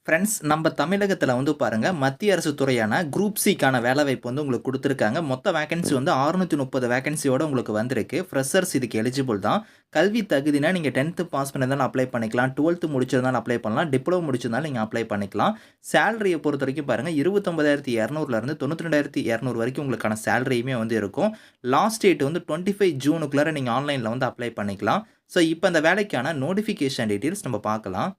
Friends நம்ம தமிழகத்துல வந்து பாருங்க, மத்திய அரசு துறையான குரூப் சிக்கான வேலைவாய்ப்பு வந்து உங்களுக்கு குடுத்துருக்காங்க. மொத்த வேக்கன்சி வந்து 630 வேக்கன்சியோட உங்களுக்கு வந்திருக்கு. ஃப்ரெஷர்ஸ் இதுக்கு எலிஜிபிள் தான். கல்வி தகுதினா நீங்க 10த் பாஸ் பண்ணியிருந்தாலும் அப்ளை பண்ணிக்கலாம். 12த் முடிச்சிருந்தாலும் அப்ளை பண்ணலாம். டிப்ளமோ முடிச்சிருந்தாலும் நீங்க அப்ளை பண்ணிக்கலாம். சேலரிய பொறுத்தவரைக்கும் பாருங்க 29,200ல இருந்து 92,200 வரைக்கும் உங்களுக்கான சேலரியுமே வந்து இருக்கும். லாஸ்ட் டேட் வந்து 25 ஜூனுக்குள்ளார நீங்க ஆன்லைன்ல வந்து அப்ளை பண்ணிக்கலாம். ஸோ இப்ப அந்த வேலைக்கான நோட்டிஃபிகேஷன் டீட்டெயில்ஸ் நம்ம பார்க்கலாம்.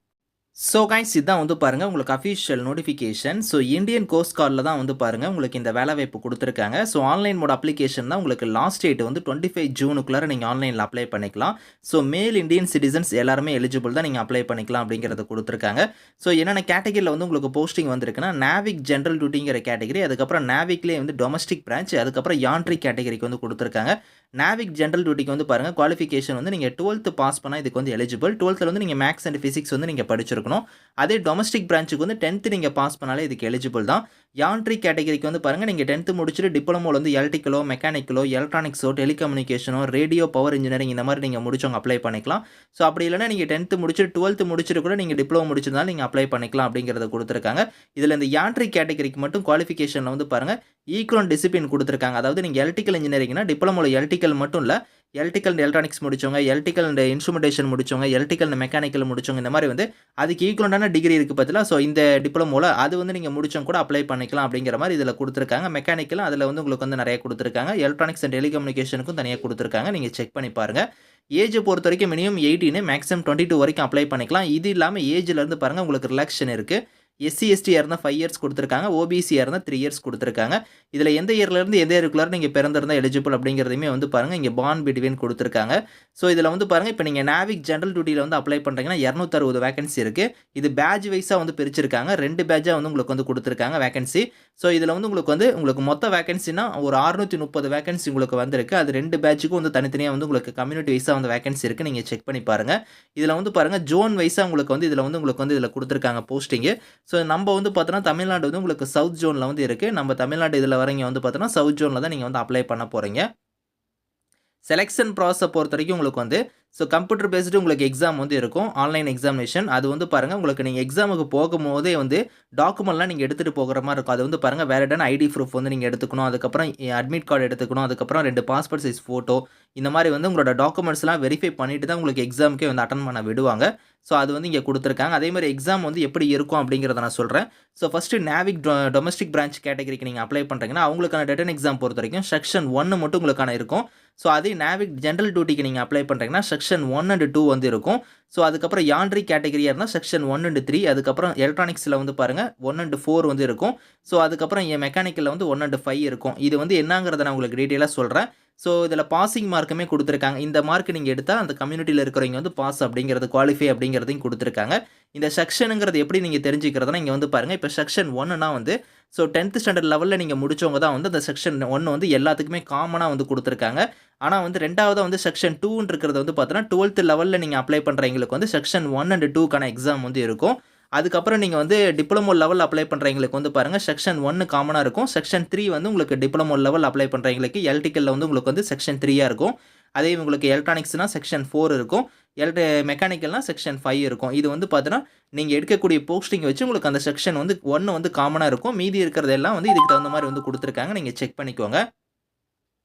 ஸோ கைஸ் இதான் வந்து பாருங்க உங்களுக்கு official notification. So Indian cost கார்டில் தான் வந்து பாருங்க உங்களுக்கு இந்த வேலைவாய்ப்பு கொடுத்துருக்காங்க. ஸோ ஆன்லைன் மோட் அப்ளிகேஷன் தான் உங்களுக்கு லாஸ்ட் டேட் வந்து 25 ஜூனுக்குள்ளார நீங்கள் ஆன்லைனில் அப்ளை பண்ணிக்கலாம். ஸோ மேல் இந்தியன் சிட்டிசன்ஸ் எல்லாருமே எலிஜிபிள் தான் நீங்கள் அப்ளை பண்ணிக்கலாம் அப்படிங்கிறத கொடுத்துருக்காங்க. ஸோ என்னென்ன கேட்டகரியில் வந்து உங்களுக்கு போஸ்டிங் வந்திருக்குன்னா நேவிக் ஜென்ரல் டியூட்டிங்கிற கேட்டகரி, அதுக்கப்புறம் நேவிக்லேயே வந்து டொமஸ்டிக் பிரான்ச், அதுக்கப்புறம் யான்ட்ரிக் கேட்டகரிக்கு வந்து கொடுத்துருக்காங்க. நேவிக் ஜென்ரல் டியூட்டிக்கு வந்து பாருங்கள் குவாலிஃபிகேஷன் வந்து நீங்கள் 12th பாஸ் பண்ணால் இதுக்கு வந்து எலிஜிபிள். 12th வந்து நீங்கள் மேக்ஸ் அண்ட் ஃபிசிக்ஸ் வந்து நீங்கள் படிச்சிருக்கணும். அதே டொமஸ்டிக் பிரான்ச்சுக்கு வந்து 10th நீங்க பாஸ் பண்ணாலே இதுக்கு எலிஜிபிள் தான். யான்ட்ரிக் கேட்டகரிக்கு வந்து பாருங்க நீங்க 10th முடிச்சுட்டு டிப்ளமோல வந்து எலக்ட்ரிக்கலோ, மெக்கானிக்கலோ, எலக்ட்ரானிக்ஸோ, டெலிகம்யூனிகேஷனோ, ரேடியோ, பவர் இன்ஜினியரிங் இந்த மாதிரி நீங்க முடிச்சவங்க அப்ளை பண்ணிக்கலாம். ஸோ அப்படி இல்லைன்னா நீங்க 10th முடிச்சுட்டு 12th முடிச்சுட்டு கூட நீங்க டிப்ளமோ முடிச்சிருந்தாலும் நீங்க அப்ளை பண்ணிக்கலாம் அப்படிங்கிறத கொடுத்துருக்காங்க. இதுல இந்த யான்ட்ரிக் கேட்டகரிக்கு மட்டும் குவாலிஃபிகேஷன்ல வந்து பாருங்க ஈக்குவல் டிசிப்ளின் கொடுத்துருக்காங்க. அதாவது நீங்க எலக்ட்ரிக்கல் இன்ஜினியரிங்னா டிப்ளமோல எலக்ட்ரிக்கல் மட்டும் இல்ல, எலக்ட்ரிக்கல் அண்ட் எலக்ட்ரானிக்ஸ் முடிச்சவங்க, எலக்ட்ரிக்கல் அண்ட் இன்ஸ்ட்ருமெண்டேஷன் முடிச்சவங்க, எலக்ட்ரிக்கல் அண்ட் மெக்கானிக்கல் முடிச்சவங்க இந்த மாதிரி வந்து அதுக்கு ஈக்குவலான டிகிரி இருக்கு பார்த்தீங்களா. ஸோ இந்த டிப்ளமோல அது வந்து நீங்கள் முடிச்சவங்க கூட அப்ளை பண்ணிக்கலாம் அப்படிங்கிற மாதிரி இதில் கொடுத்துருக்காங்க. மெக்கானிக்கலும் அதில் வந்து உங்களுக்கு வந்து நிறைய கொடுத்துருக்காங்க. எலக்ட்ரானிக்ஸ் அண்ட் டெலிகம்யூனிகேஷனுக்கும் தனியாக கொடுத்துருக்காங்க. நீங்கள் செக் பண்ணி பாருங்க. ஏஜ் பொறுத்த வரைக்கும் மினிமம் 18 மேக்ஸிமம் 22 வரைக்கும் அப்ளை பண்ணிக்கலாம். இது இல்லாமல் ஏஜ்ல இருந்து பாருங்க உங்களுக்கு ரிலாக்ஷன் இருக்கு. எஸ்சி எஸ்டியாக இருந்தால் 5 இயர்ஸ் கொடுத்துருக்காங்க. ஓபிசியாக இருந்தால் 3 இயர்ஸ் கொடுத்துருக்காங்க. இதில் எந்த இயர்லேருந்து எந்த இயருக்குள்ளார நீங்கள் பிறந்திருந்தால் எலிஜிபிள் அப்படிங்கிறதையுமே வந்து பாருங்கள் இங்கே பான் பிட்வீன் கொடுத்துருக்காங்க. ஸோ இதில் வந்து பாருங்கள் இப்போ நீங்கள் நேவிக் ஜென்ரல் டியூட்டியில் வந்து அப்ளை பண்ணுறீங்கன்னா 260 வேகன்சி இருக்குது. இது பேட்ச் வைஸாக வந்து பிரிச்சிருக்காங்க. 2 பேட்சாக வந்து உங்களுக்கு வந்து கொடுத்துருக்காங்க வேகன்சி. ஸோ இதில் வந்து உங்களுக்கு மொத்த வேகன்சினா ஒரு 630 வேகன்சி உங்களுக்கு வந்திருக்கு. அது 2 பேட்சுக்கும் வந்து தனித்தனியாக வந்து உங்களுக்கு கம்யூனிட்டி வைஸாக வந்து வேகன்சி இருக்குது. நீங்கள் செக் பண்ணி பாருங்கள். இதில் வந்து பாருங்கள் ஜோன் வைஸாக உங்களுக்கு வந்து இதில் கொடுத்துருக்காங்க போஸ்டிங்கு. ஸோ நம்ம வந்து பார்த்தோன்னா தமிழ்நாடு வந்து உங்களுக்கு சவுத் ஜோனில் வந்து இருக்குது. நம்ம தமிழ்நாடு இதில் வரீங்க வந்து பார்த்தோன்னா சவுத் ஜோனில் தான் நீங்கள் வந்து அப்ளை பண்ண போகிறீங்க. செலெக்ஷன் ப்ராசஸை பொறுத்த வரைக்கும் உங்களுக்கு வந்து ஸோ கம்ப்யூட்டர் பேஸ்டு உங்களுக்கு எக்ஸாம் வந்து இருக்கும். ஆன்லைன் எக்ஸாமினேஷன் அது வந்து பாருங்கள் உங்களுக்கு நீங்கள் எக்ஸாமுக்கு போகும்போதே வந்து டாக்குமெண்ட்லாம் நீங்கள் எடுத்துகிட்டு போகிற மாதிரி இருக்கும். அது வந்து பாருங்கள் வேலிடான ஐடி ப்ரூஃப் வந்து நீங்கள் எடுத்துக்கணும். அதுக்கப்புறம் அட்மிட் கார்டு எடுத்துக்கணும். அதுக்கப்புறம் 2 பாஸ்போர்ட் சைஸ் ஃபோட்டோ இந்த மாதிரி வந்து உங்களோட டாக்குமெண்ட்ஸ்லாம் வெரிஃபை பண்ணிட்டு தான் உங்களுக்கு எக்ஸாமுக்கே வந்து அட்டன் பண்ண விடுவாங்க. ஸோ அது வந்து இங்கே கொடுத்துருக்காங்க. அதே மாதிரி எக்ஸாம் வந்து எப்படி இருக்கும் அப்படிங்கிறத நான் சொல்கிறேன். So first Navik domestic branch கேட்டகரிக்கு நீங்கள் அப்ளை பண்ணுறீங்கன்னா அவங்களுக்கான ரிட்டன் எக்ஸாம் பொறுத்த வரைக்கும் செக்ஷன் 1 மட்டும் உங்களுக்கான இருக்கும். ஸோ அதே நேவிக் ஜென்ரல் டியூட்டிக்கு நீங்கள் அப்ளை பண்ணுறீங்கன்னா செக்ஷன் 1 and 2 வந்து இருக்கும். ஸோ அதுக்கப்புறம் யான்ட்ரிக் கேட்டகரியாக இருந்தால் செக்ஷன் 1 and 3, அதுக்கப்புறம் எலக்ட்ரானிக்ஸில் வந்து பாருங்கள் 1 and 4 வந்து இருக்கும். ஸோ அதுக்கப்புறம் மெக்கானிக்கலில் வந்து 1 and 5 இருக்கும். இது வந்து என்னங்கிறத நான் உங்களுக்கு டீட்டெயிலாக சொல்கிறேன். ஸோ இதில் பாசிங் மார்க்குமே கொடுத்துருக்காங்க. இந்த மார்க் நீங்கள் எடுத்தால் அந்த கம்யூனிட்டியில் இருக்கிறவங்க வந்து பாஸ் அப்படிங்கிறது குவாலிஃபை அப்படிங்கிறதையும் கொடுத்துருக்காங்க. இந்த செக்ஷனுங்கிறது எப்படி நீங்கள் தெரிஞ்சுக்கிறதுனா இங்கே வந்து பாருங்கள். இப்போ செக்ஷன் 1னா வந்து ஸோ 10th ஸ்டாண்டர்ட் லெவலில் நீங்கள் முடிச்சவங்க தான் வந்து அந்த செக்ஷன் 1 வந்து எல்லாத்துக்குமே காமனாக வந்து கொடுத்துருக்காங்க. ஆனால் வந்து ரெண்டாவதாக வந்து செக்ஷன் 2 இருக்கிறது வந்து பார்த்தோன்னா 12th லெவலில் நீங்கள் அப்ளை பண்ணுறவங்களுக்கு வந்து செக்ஷன் 1 and 2க்கான எக்ஸாம் வந்து இருக்கும். அதுக்கப்புறம் நீங்கள் வந்து டிப்ளமோ லெவல் அப்ளை பண்ணுறவங்களுக்கு வந்து பாருங்கள் செக்ஷன் 1 காமனாக இருக்கும். செக்ஷன் 3 வந்து உங்களுக்கு டிப்ளமோ லெவல் அப்ளை பண்ணுறவங்களுக்கு எலக்ட்ரிக்கலில் வந்து உங்களுக்கு வந்து செக்ஷன் 3 இருக்கும். அதே உங்களுக்கு எலக்ட்ரானிக்ஸ்னால் செக்ஷன் 4 இருக்கும். மெக்கானிக்கல்னால் செக்ஷன் 5 இருக்கும். இது வந்து பார்த்தோன்னா நீங்கள் எடுக்கக்கூடிய போஸ்டிங் வச்சு உங்களுக்கு அந்த செக்ஷன் வந்து 1 வந்து காமனாக இருக்கும். மீதி இருக்கிறதெல்லாம் வந்து இதுக்கு தகுந்த மாதிரி வந்து கொடுத்துருக்காங்க. நீங்கள் செக் பண்ணிக்கோங்க.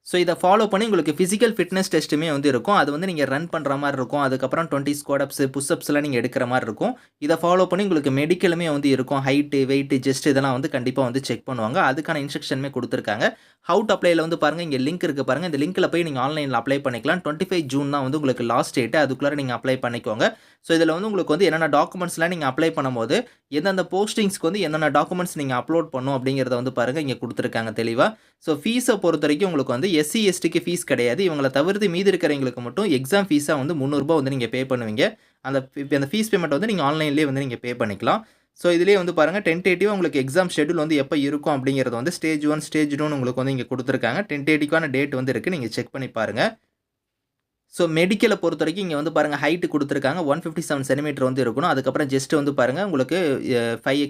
ஸோ இதை ஃபாலோ பண்ணி உங்களுக்கு ஃபிசிக்கல் ஃபிட்னஸ் டெஸ்ட்டுமே வந்து இருக்கும். அது வந்து நீங்கள் ரன் பண்ணுற மாதிரி இருக்கும். அதுக்கப்புறம் 20 ஸ்குவாட் அப்ஸ், புஷ் அப்ஸ்லாம் நீங்கள் எடுக்கிற மாதிரி இருக்கும். இதை ஃபாலோ பண்ணி உங்களுக்கு மெடிக்கலுமே வந்து இருக்கும். ஹைட்டு, வெயிட்டு, ஜெஸ்ட் இதெல்லாம் வந்து கண்டிப்பாக வந்து செக் பண்ணுவாங்க. அதுக்கான இன்ஸ்ட்ரக்ஷனுமே கொடுத்துருக்காங்க. ஹவு டு அப்ளைல வந்து பாருங்கள் இங்கே லிங்க் இருக்குது பாருங்கள். இந்த லிங்க்கில் போய் நீங்கள் ஆன்லைனில் அப்ளை பண்ணிக்கலாம். 25 ஜூன் தான் வந்து உங்களுக்கு லாஸ்ட் டேட்டு. அதுக்குள்ளே நீங்கள் அப்ளை பண்ணிக்கோங்க. ஸோ இதில் வந்து உங்களுக்கு வந்து என்னென்ன டாக்குமெண்ட்ஸ்லாம் நீங்கள் அப்ளை பண்ணும்போது எந்தெந்த போஸ்டிங்ஸ்க்கு வந்து என்னென்ன டாக்குமெண்ட்ஸ் நீங்கள் அப்லோட் பண்ணணும் அப்படிங்கிறத வந்து பாருங்கள் இங்கே கொடுத்துருக்காங்க தெளிவாக. ஸோ ஃபீஸை பொறுத்த வரைக்கும் உங்களுக்கு வந்து எஸ்சி எஸ்டிக்கு ஃபீஸ் கிடையாது. இவங்களை தவிர்த்து மீதி இருக்கிறவங்களுக்கு மட்டும் எக்ஸாம் ஃபீஸாக வந்து ₹300 வந்து நீங்கள் பே பண்ணுவீங்க. அந்த ஃபீஸ் பேமெண்ட் வந்து நீங்கள் ஆன்லைன்லேயே வந்து நீங்கள் பே பண்ணிக்கலாம். ஸோ இதிலே வந்து பாருங்கள் டென்டேட்டிவாக உங்களுக்கு எக்ஸாம் ஷெட்யூல் வந்து எப்போ இருக்கும் அப்படிங்கிறது வந்து ஸ்டேஜ் 1 ஸ்டேஜ் 2 உங்களுக்கு வந்து இங்கே கொடுத்துருக்காங்க. டென்டேட்டிவான டேட் வந்து இருக்குது. நீங்கள் செக் பண்ணி பாருங்கள். ஸோ மெடிக்கலை பொறுத்தவரைக்கும் இங்கே வந்து பாருங்கள் ஹைட்டு கொடுத்துருக்காங்க 157 சென்டிமீட்டர் வந்து இருக்கணும். அதுக்கப்புறம் ஜஸ்ட் வந்து பாருங்கள் உங்களுக்கு 5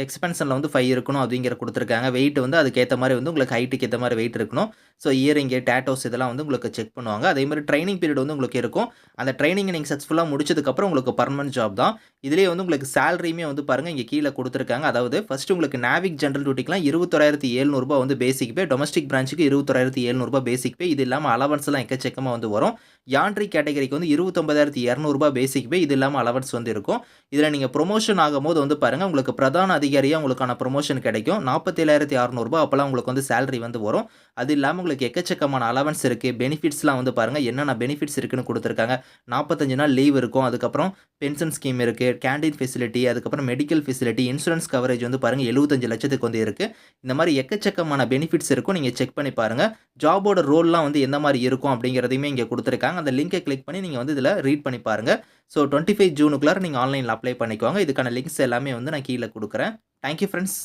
எக்ஸ்பென்ஷனில் வந்து 5 இருக்கணும் அப்படிங்கிற கொடுத்துருக்காங்க. வெயிட் வந்து அதுக்கேற்ற மாதிரி வந்து உங்களுக்கு ஹைட்டுக்கு ஏற்ற மாதிரி வெயிட் இருக்கணும். ஸோ இயரிங்கு டேட்டோஸ் இதெல்லாம் வந்து உங்களுக்கு செக் பண்ணுவாங்க. அதே மாதிரி ட்ரைனிங் பீரியட் வந்து உங்களுக்கு இருக்கும். அந்த ட்ரைனிங்கை நீங்கள் சக்ஸஸ்ஃபுல்லாக முடிச்சதுக்கப்புறம் உங்களுக்கு பர்மனன்ட் ஜாப் தான். இதிலேயே வந்து உங்களுக்கு சேலரியுமே வந்து பாருங்கள் இங்கே கீழே கொடுத்துருக்காங்க. அதாவது ஃபஸ்ட்டு உங்களுக்கு நேவிக் ஜென்ரல் டியூட்டிக்கெலாம் 21,700 வந்து பேசிக் பே, டொமஸ்டிக் பிரான்ச்சுக்கு 21,700 பேசிக் பே. இது இல்லாமல் அலவன்ஸ்லாம் எக்கச்சக்கமாக வந்து வரும். யான்ட்ரி கேட்டகரிக்கு வந்து 29,200 பேசிக் பே. இது இல்லாமல் அலவன்ஸ் வந்து இருக்கும். இதில் நீங்கள் ப்ரொமோஷன் ஆகும்போது வந்து பாருங்கள் உங்களுக்கு பிரதான அதிகாரியாக உங்களுக்கான ப்ரொமோஷன் கிடைக்கும். 47,600 அப்போலாம் உங்களுக்கு வந்து சேலரி வந்து வரும். அது இல்லாமல் உங்களுக்கு எக்கச்சக்கமான அலவன்ஸ் இருக்குது. பெனிஃபிட்ஸ்லாம் வந்து பாருங்கள் என்னென்ன பெனிஃபிட்ஸ் இருக்குன்னு கொடுத்துருக்காங்க. 45 நாள் லீவ் இருக்கும். அதுக்கப்புறம் பென்ஷன் ஸ்கீம் இருக்குது, கேண்டீன் ஃபெசிலிட்டி, அதுக்கப்புறம் மெடிக்கல் ஃபெசிலிட்டி, இன்சூரன்ஸ் கவரேஜ் வந்து பாருங்கள் 75 லட்சத்துக்கு வந்து இருக்குது. இந்த மாதிரி எக்கச்சக்கமான பெனிஃபிட்ஸ் இருக்கும். நீங்கள் செக் பண்ணி பாருங்கள். ஜாபோட ரோல்லாம் வந்து எந்த மாதிரி இருக்கும் அப்படிங்கிறதையுமே இங்கே கொடுத்துருக்காங்க. அந்த லிங்கை கிளிக் பண்ணி நீங்கள் வந்து இதில் ரீட் பண்ணி பாருங்கள். ஸோ 25 ஜூனுக்குள்ளார நீங்கள் ஆன்லைனில் அப்ளை பண்ணிக்கோங்க. இதுக்கான லிங்க்ஸ் எல்லாமே வந்து நான் கீழே கொடுக்குறேன். Thank you friends.